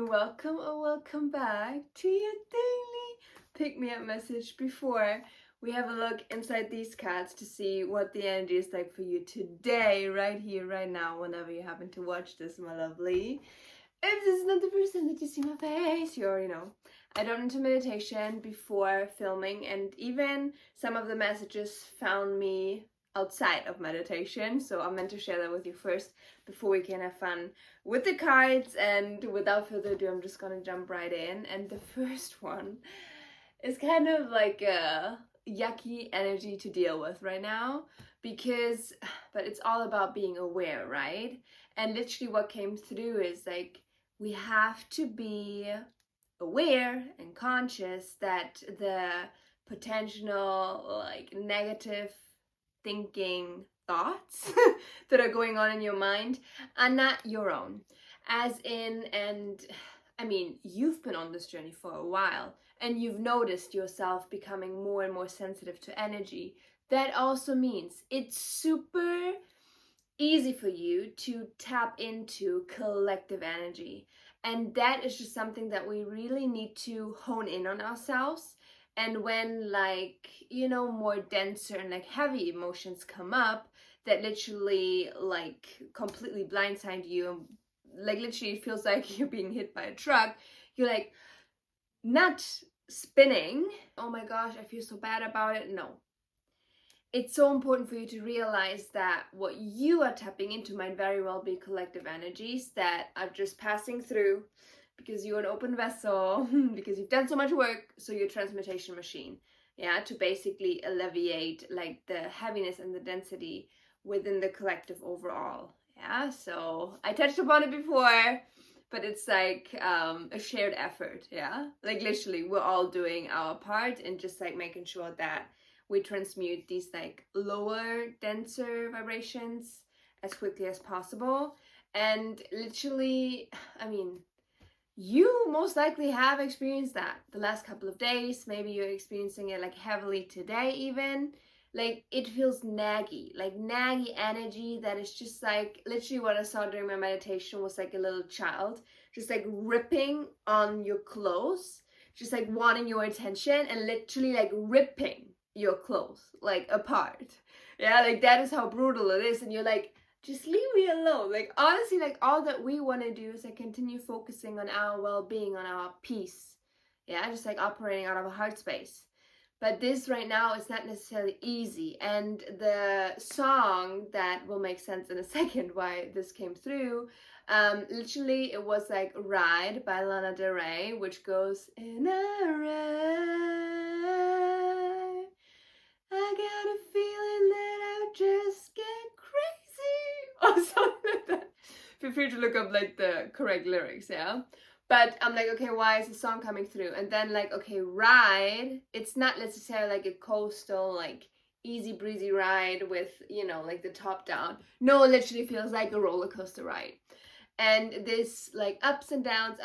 welcome or welcome back to your daily pick-me-up message. Before we have a look inside these cards to see what the energy is like for you today, right here, right now, whenever you happen to watch this, my lovely. If this is not the first time that you see my face, you already know. I don't into meditation before filming, and even some of the messages found me outside of meditation, so I meant to share that with you first before we can have fun with the cards. And without further ado, I'm just gonna jump right in. And the first one is kind of like a yucky energy to deal with right now, but it's all about being aware, right? And literally what came through is like, we have to be aware and conscious that the potential like negative thinking thoughts that are going on in your mind are not your own. As in, and I mean, you've been on this journey for a while and you've noticed yourself becoming more and more sensitive to energy. That also means it's super easy for you to tap into collective energy. And that is just something that we really need to hone in on ourselves. And when more denser and like heavy emotions come up that literally like completely blindside you, and like literally it feels like you're being hit by a truck, you're like not spinning, oh my gosh, I feel so bad about it. No. It's so important for you to realize that what you are tapping into might very well be collective energies that are just passing through because you're an open vessel, because you've done so much work, so you're a transmutation machine, yeah, to basically alleviate like the heaviness and the density within the collective overall, yeah. So I touched upon it before, but it's like a shared effort, yeah. Like literally, we're all doing our part and just like making sure that we transmute these like lower, denser vibrations as quickly as possible. And literally, I mean, you most likely have experienced that the last couple of days. Maybe you're experiencing it like heavily today even. Like it feels naggy, like naggy energy that is just like literally what I saw during my meditation was like a little child just like ripping on your clothes, just like wanting your attention and literally like ripping your clothes like apart, yeah. Like that is how brutal it is, and you're like, just leave me alone. Like honestly, like all that we want to do is like continue focusing on our well-being, on our peace, yeah, just like operating out of a heart space. But this right now is not necessarily easy, and the song that will make sense in a second why this came through, literally it was like Ride by Lana Del Rey, which goes in a ride, I got a feeling that I'll just get crazy or something like that. Feel free to look up like the correct lyrics, yeah. But I'm like, okay, why is the song coming through? And then like, okay, ride, it's not necessarily like a coastal, like easy breezy ride with, like the top down. No, it literally feels like a roller coaster ride. And this like ups and downs,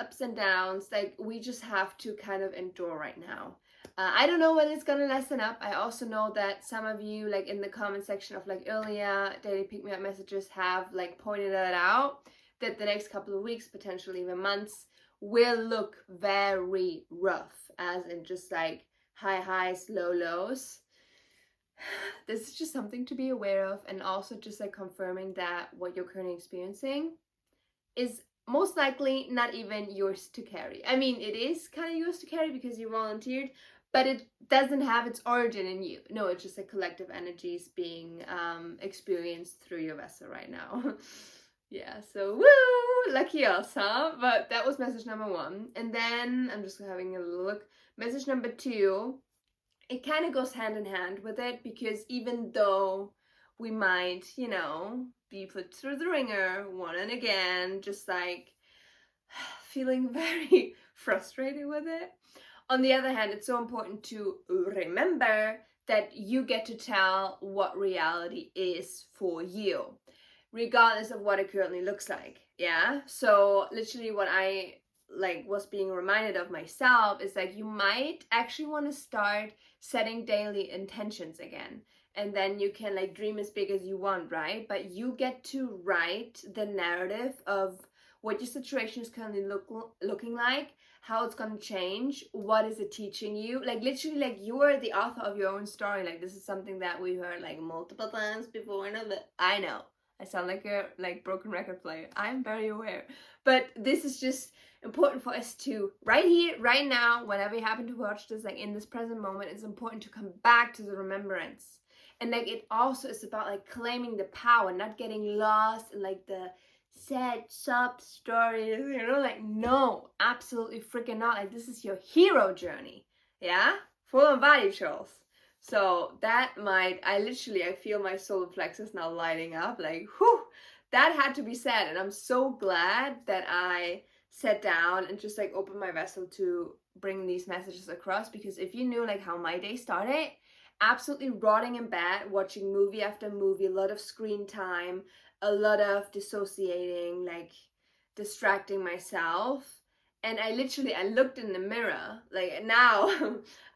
like we just have to kind of endure right now. I don't know when it's gonna lessen up. I also know that some of you, like in the comment section of like earlier daily pick me up messages, have like pointed that out, that the next couple of weeks, potentially even months, will look very rough, as in just like high highs, low lows. This is just something to be aware of, and also just like confirming that what you're currently experiencing is most likely not even yours to carry. I mean, it is kind of yours to carry because you volunteered, but it doesn't have its origin in you. No, it's just a collective energies being experienced through your vessel right now. Yeah, so woo, lucky us, huh? But that was message number 1. And then I'm just having a look. Message number 2, it kind of goes hand in hand with it, because even though we might, be put through the ringer one and again, just like feeling very frustrated with it. On the other hand, it's so important to remember that you get to tell what reality is for you, regardless of what it currently looks like, yeah? So literally what I was being reminded of myself is like, you might actually want to start setting daily intentions again. And then you can like dream as big as you want, right? But you get to write the narrative of what your situation is currently looking like, how it's gonna change, what is it teaching you. Like literally, like you are the author of your own story. Like this is something that we heard like multiple times before. I know I sound like a broken record player. I'm very aware, but this is just important for us to right here, right now, whenever you happen to watch this, like in this present moment, it's important to come back to the remembrance. And like it also is about like claiming the power, not getting lost in like the sad sub stories, like no, absolutely freaking not. Like this is your hero journey, yeah, full on body chills. So that I feel my solar plexus now lighting up, like whew, that had to be said. And I'm so glad that I sat down and just like opened my vessel to bring these messages across, because if you knew like how my day started, absolutely rotting in bed, watching movie after movie, a lot of screen time, a lot of dissociating, like distracting myself. And I looked in the mirror, like now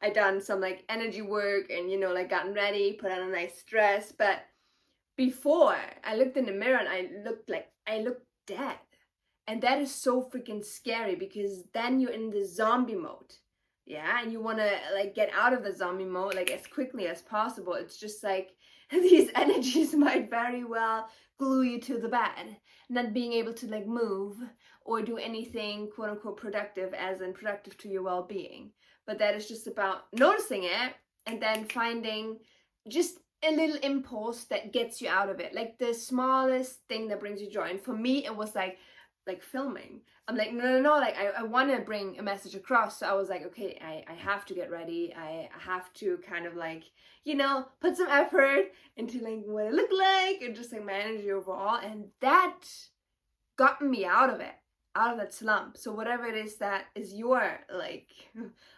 I done some like energy work and like gotten ready, put on a nice dress. But before I looked in the mirror and I looked dead. And that is so freaking scary, because then you're in the zombie mode. Yeah, and you want to like get out of the zombie mode like as quickly as possible. It's just like these energies might very well glue you to the bed, not being able to like move or do anything quote unquote productive, as in productive to your well-being. But that is just about noticing it and then finding just a little impulse that gets you out of it, like the smallest thing that brings you joy. And for me it was like filming. I'm like, no, like I want to bring a message across. So I was like, okay, I have to get ready. I have to kind of like, put some effort into like what it looked like and just like my energy overall. And that got me out of it, out of that slump. So whatever it is that is your like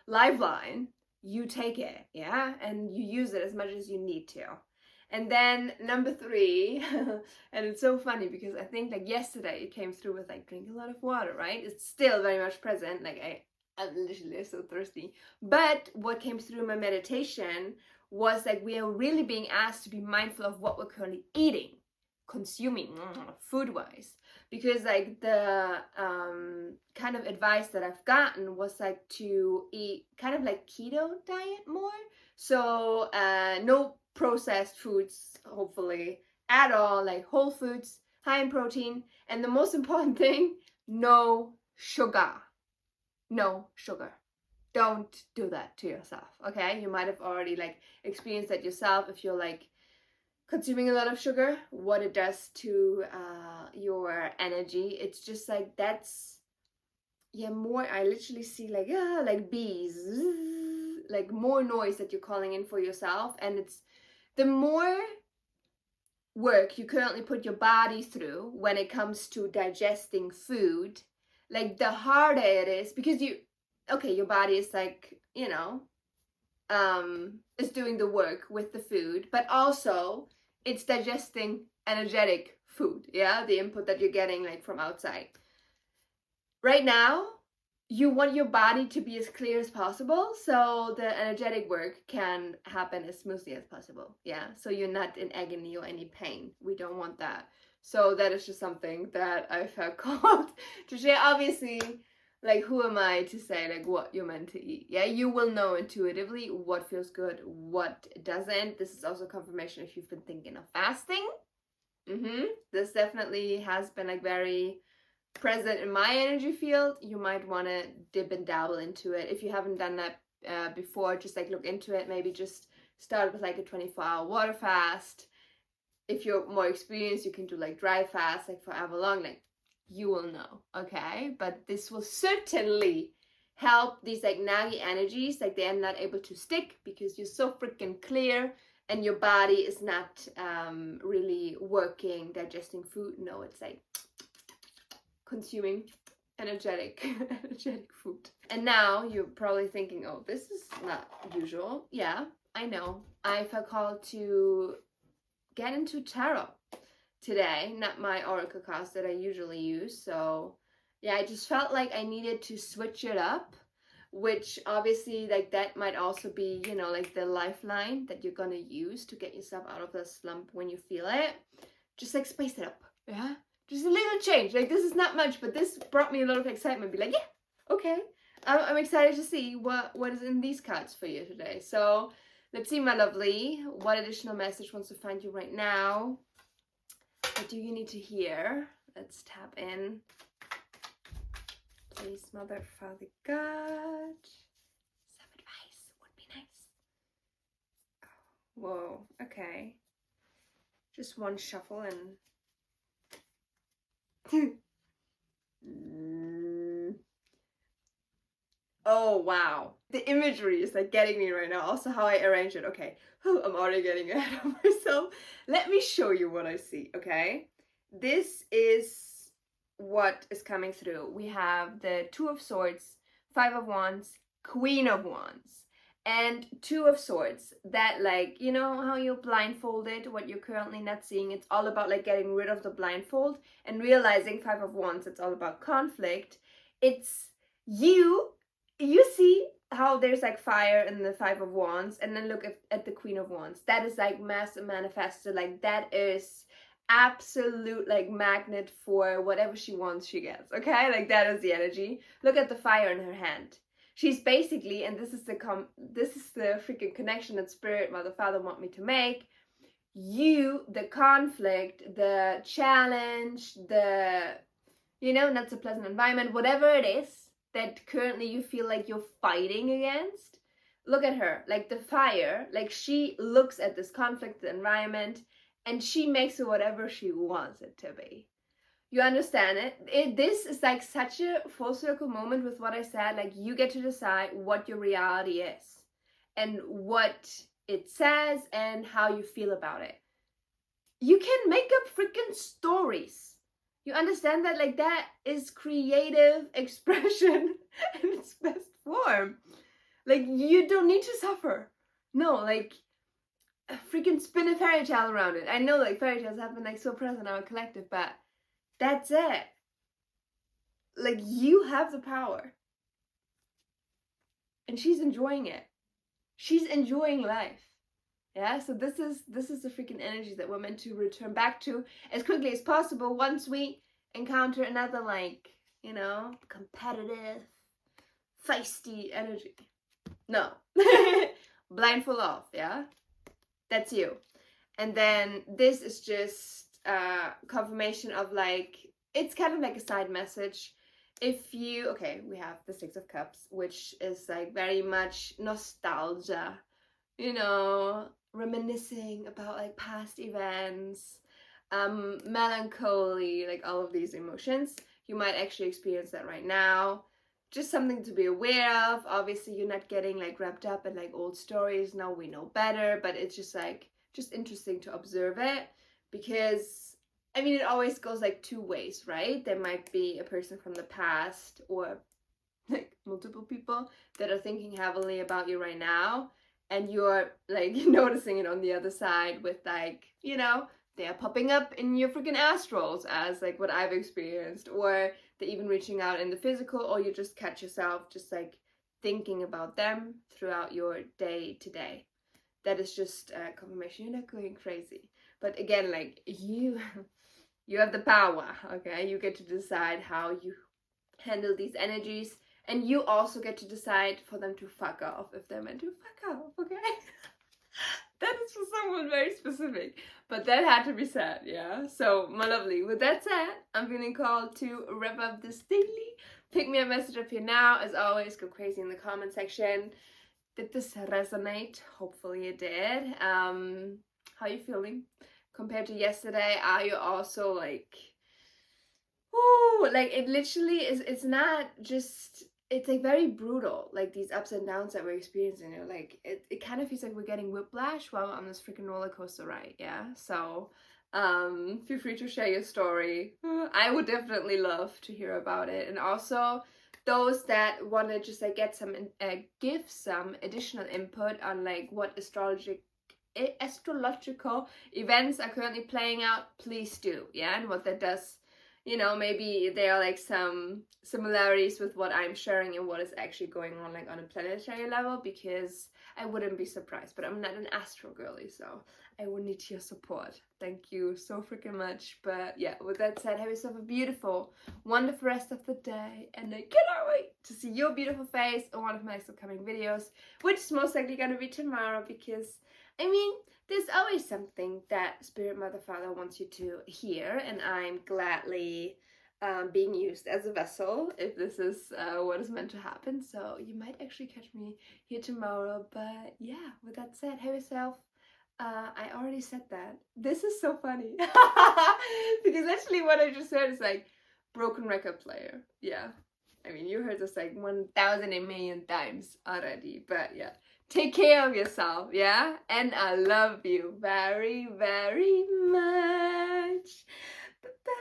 lifeline, you take it, yeah? And you use it as much as you need to. And then number 3, and it's so funny because I think like yesterday it came through with like drink a lot of water, right? It's still very much present. Like I'm literally so thirsty. But what came through my meditation was like we are really being asked to be mindful of what we're currently eating, consuming food-wise. Because like the kind of advice that I've gotten was like to eat kind of like keto diet more. So no processed foods, hopefully, at all, like whole foods, high in protein, and the most important thing, no sugar. No sugar. Don't do that to yourself, okay? You might have already like experienced that yourself if you're like consuming a lot of sugar, what it does to your energy. It's just like that's more. I literally see like bees, like more noise that you're calling in for yourself. And it's the more work you currently put your body through when it comes to digesting food, like the harder it is, because your body is like is doing the work with the food, but also it's digesting energetic food, yeah, the input that you're getting like from outside. Right now you want your body to be as clear as possible, so the energetic work can happen as smoothly as possible, yeah, so you're not in agony or any pain. We don't want that. So that is just something that I felt called to share. Obviously, like, who am I to say like what you're meant to eat? Yeah, you will know intuitively what feels good, what doesn't. This is also confirmation if you've been thinking of fasting. This definitely has been like very present in my energy field. You might want to dip and dabble into it. If you haven't done that before, just like look into it. Maybe just start with like a 24-hour water fast. If you're more experienced, you can do like dry fast, like forever long, like you will know, okay? But this will certainly help these like naggy energies, like they're not able to stick because you're so freaking clear and your body is not really working, digesting food. No, it's like consuming energetic food. And now you're probably thinking, oh, this is not usual. Yeah, I know. I felt called to get into tarot today, not my oracle cards that I usually use. So yeah, I just felt like I needed to switch it up, which obviously like that might also be, like the lifeline that you're gonna use to get yourself out of the slump when you feel it. Just like spice it up, yeah? Just a little change. Like, this is not much, but this brought me a lot of excitement. Be like, yeah, okay. I'm excited to see what is in these cards for you today. So let's see, my lovely, what additional message wants to find you right now. What do you need to hear? Let's tap in. Please, Mother, Father, God. Some advice would be nice. Whoa, okay. Just one shuffle and... Oh, wow. The imagery is like getting me right now. Also how I arrange it. Okay. I'm already getting ahead of myself. Let me show you what I see, okay? This is what is coming through. We have the Two of Swords, Five of Wands, Queen of Wands, and Two of Swords. That, like, you know how you're blindfolded, what you're currently not seeing. It's all about like getting rid of the blindfold and realizing Five of Wands. It's all about conflict. It's you see how there's like fire in the Five of Wands, and then look at the Queen of Wands. That is like massive manifestor. Like, that is absolute like magnet for whatever she wants, she gets. Okay, like that is the energy. Look at the fire in her hand. She's basically, and this is the freaking connection that Spirit, Mother, Father want me to make. You, the conflict, the challenge, the, you know, not so pleasant environment, whatever it is that currently you feel like you're fighting against. Look at her, like the fire, like she looks at this conflict, the environment, and she makes it whatever she wants it to be. You understand it? This is like such a full circle moment with what I said. Like, you get to decide what your reality is and what it says and how you feel about it. You can make up freaking stories. You understand that? Like, that is creative expression in its best form. Like, you don't need to suffer. No, like, freaking spin a fairy tale around it. I know, like, fairy tales have been like so present in our collective, but that's it. Like, you have the power. And she's enjoying it. She's enjoying life. Yeah, so this is the freaking energy that we're meant to return back to as quickly as possible once we encounter another, like, you know, competitive, feisty energy. No. Blindfold off, yeah? That's you. And then this is just confirmation of, like, it's kind of like a side message. If you, okay, we have the Six of Cups, which is like very much nostalgia, you know, reminiscing about like past events, melancholy, like all of these emotions. You might actually experience that right now. Just something to be aware of. Obviously, you're not getting like wrapped up in like old stories. Now we know better, but it's just like, just interesting to observe it, because I mean, it always goes like two ways, right? There might be a person from the past, or like multiple people that are thinking heavily about you right now, and you're like noticing it on the other side with, like, you know, they're popping up in your freaking astrals as like what I've experienced, or they're even reaching out in the physical, or you just catch yourself just like thinking about them throughout your day to day. That is just confirmation. You're not going crazy. But again, like, you have the power, okay? You get to decide how you handle these energies, and you also get to decide for them to fuck off if they're meant to fuck off, okay? That is for someone very specific, but that had to be said, yeah? So, my lovely, with that said, I'm feeling called to wrap up this daily. Pick me a message up here now. As always, go crazy in the comment section. Did this resonate? Hopefully it did. How are you feeling compared to yesterday? Are you also like, ooh, like, it literally is, it's not just, it's like very brutal, like these ups and downs that we're experiencing, you know, like it kind of feels like we're getting whiplash while on this freaking roller coaster ride, yeah? So feel free to share your story. I would definitely love to hear about it. And also those that want to just like get some give some additional input on like what astrological events are currently playing out, please do, yeah? And what that does, you know, maybe there are like some similarities with what I'm sharing and what is actually going on like on a planetary level, because I wouldn't be surprised. But I'm not an astro girly, so I will need your support. Thank you so freaking much. But yeah, with that said, have yourself a beautiful, wonderful rest of the day, and I cannot wait to see your beautiful face in one of my next upcoming videos, which is most likely gonna be tomorrow, because I mean, there's always something that Spirit Mother Father wants you to hear, and I'm gladly being used as a vessel if this is what is meant to happen. So you might actually catch me here tomorrow. But yeah, with that said, have yourself I already said that. This is so funny. Because actually what I just heard is like broken record player. Yeah. I mean, you heard this like 1,000 million times already. But yeah. Take care of yourself, yeah? And I love you very, very much. Bye-bye.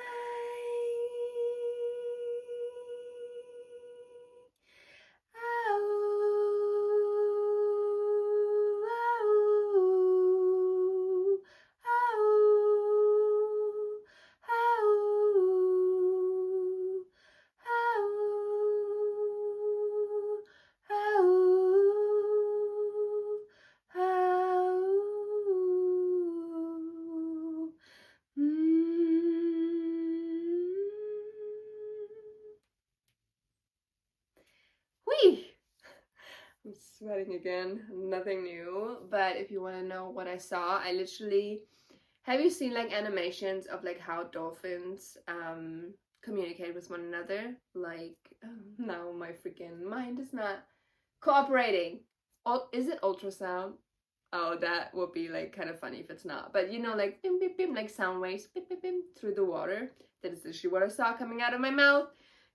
Whee! I'm sweating again. Nothing new. But if you want to know what I saw, I literally... Have you seen like animations of like how dolphins communicate with one another? Like, now my freaking mind is not cooperating. Is it ultrasound? Oh, that would be like kind of funny if it's not. But you know, like bim bim bim, like sound waves bim bim bim through the water. That is literally what I saw coming out of my mouth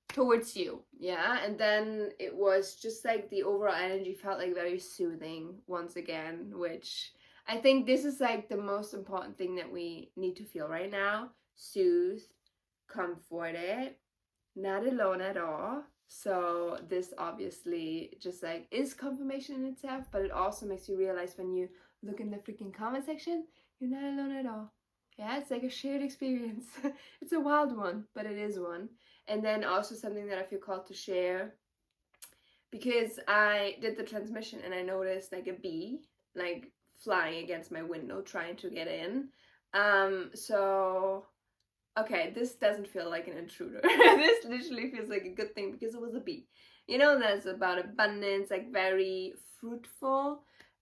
towards you. Yeah, and then it was just like the overall energy felt like very soothing once again, which I think this is like the most important thing that we need to feel right now. Soothed, comforted, not alone at all. So this obviously just like is confirmation in itself, but it also makes you realize when you look in the freaking comment section, you're not alone at all. Yeah, it's like a shared experience. It's a wild one, but it is one. And then also something that I feel called to share, because I did the transmission and I noticed like a bee like flying against my window trying to get in. So okay, this doesn't feel like an intruder. This literally feels like a good thing because it was a bee. You know, that's about abundance, like very fruitful.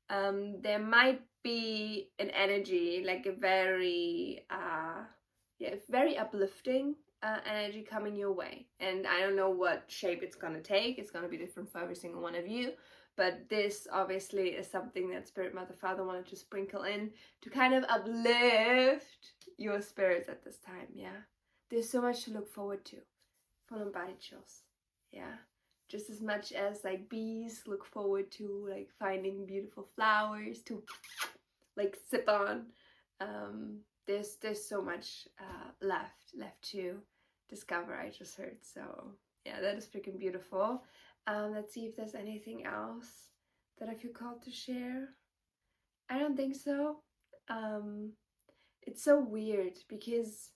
There might be an energy, like a very, yeah, very uplifting energy coming your way. And I don't know what shape it's gonna take. It's gonna be different for every single one of you. But this obviously is something that Spirit Mother Father wanted to sprinkle in to kind of uplift your spirits at this time, yeah? There's so much to look forward to. Full on body chills, yeah? Just as much as like bees look forward to like finding beautiful flowers to like sip on. There's so much left to discover, I just heard. So yeah, that is freaking beautiful. Let's see if there's anything else that I feel called to share. I don't think so. It's so weird because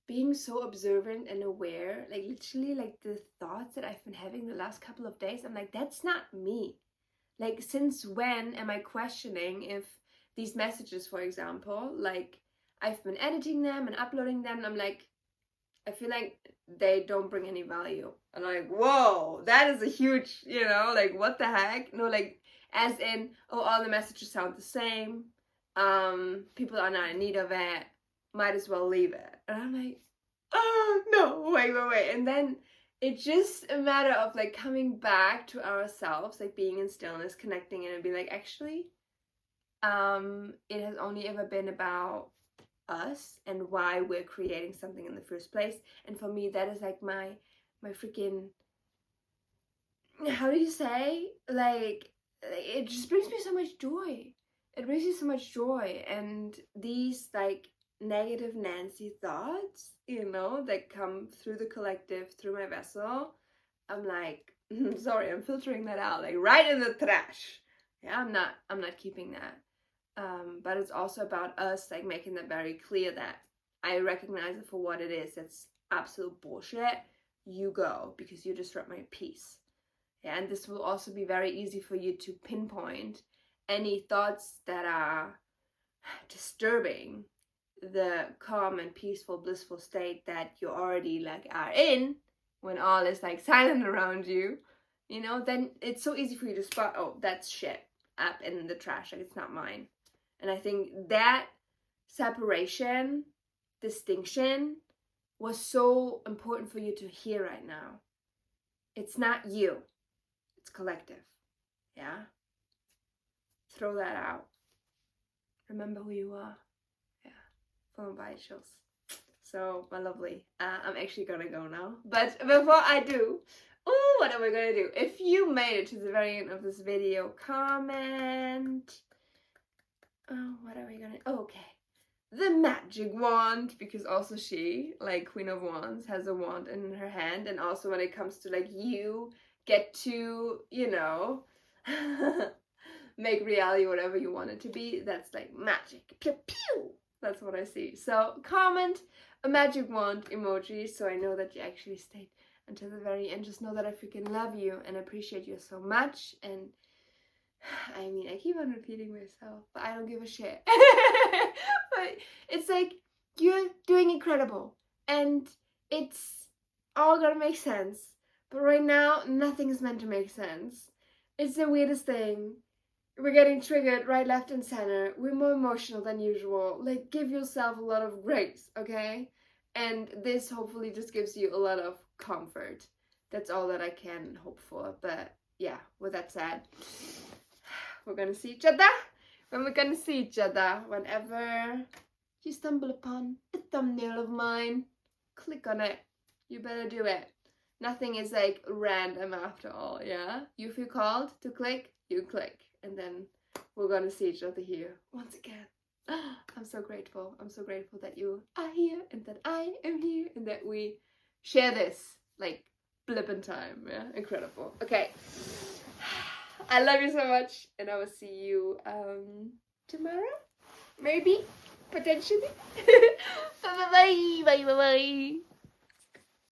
being so observant and aware, like literally like the thoughts that I've been having the last couple of days, I'm like, that's not me. Like, since when am I questioning if these messages, for example, like I've been editing them and uploading them, and I'm like, I feel like they don't bring any value. And I'm like, whoa, that is a huge, you know, like what the heck? No, like as in, oh, all the messages sound the same. People are not in need of it. Might as well leave it. And I'm like, oh no, wait. And then it's just a matter of like coming back to ourselves, like being in stillness, connecting, and being like, actually, it has only ever been about us and why we're creating something in the first place. And for me, that is like my freaking, how do you say, like it just brings me so much joy. It brings me so much joy. And these like negative Nancy thoughts, you know, that come through the collective, through my vessel, I'm like, sorry, I'm filtering that out, like right in the trash. Yeah, I'm not keeping that. But it's also about us like making that very clear that I recognize it for what it is. It's absolute bullshit. You go, because you disrupt my peace. Yeah, and this will also be very easy for you to pinpoint any thoughts that are disturbing the calm and peaceful, blissful state that you already like are in, when all is like silent around you, you know, then it's so easy for you to spot, oh, that's shit up in the trash, like it's not mine. And I think that separation, distinction was so important for you to hear right now. It's not you, it's collective. Yeah? Throw that out. Remember who you are. Yeah. Follow by chills. So, my lovely, I'm actually gonna go now. But before I do, oh, what am I gonna do? If you made it to the very end of this video, comment. Oh, what are we gonna, oh, okay. The magic wand, because also she, like Queen of Wands, has a wand in her hand, and also when it comes to like you get to, you know, make reality whatever you want it to be, that's like magic. Pew pew! That's what I see. So comment a magic wand emoji so I know that you actually stayed until the very end. Just know that I freaking love you and appreciate you so much. And I mean, I keep on repeating myself, but I don't give a shit. But it's like, you're doing incredible, and it's all gonna make sense. But right now, nothing is meant to make sense. It's the weirdest thing. We're getting triggered right, left, and center. We're more emotional than usual. Like, give yourself a lot of grace, okay? And this hopefully just gives you a lot of comfort. That's all that I can hope for. But yeah, with that said, we're gonna see each other when we're gonna see each other. Whenever you stumble upon a thumbnail of mine, click on it. You better do it. Nothing is like random after all, yeah? You feel called to click, you click. And then we're gonna see each other here once again. I'm so grateful. I'm so grateful that you are here and that I am here and that we share this like blip in time. Yeah, incredible. Okay. I love you so much, and I will see you tomorrow, maybe, potentially. Bye bye bye bye bye bye.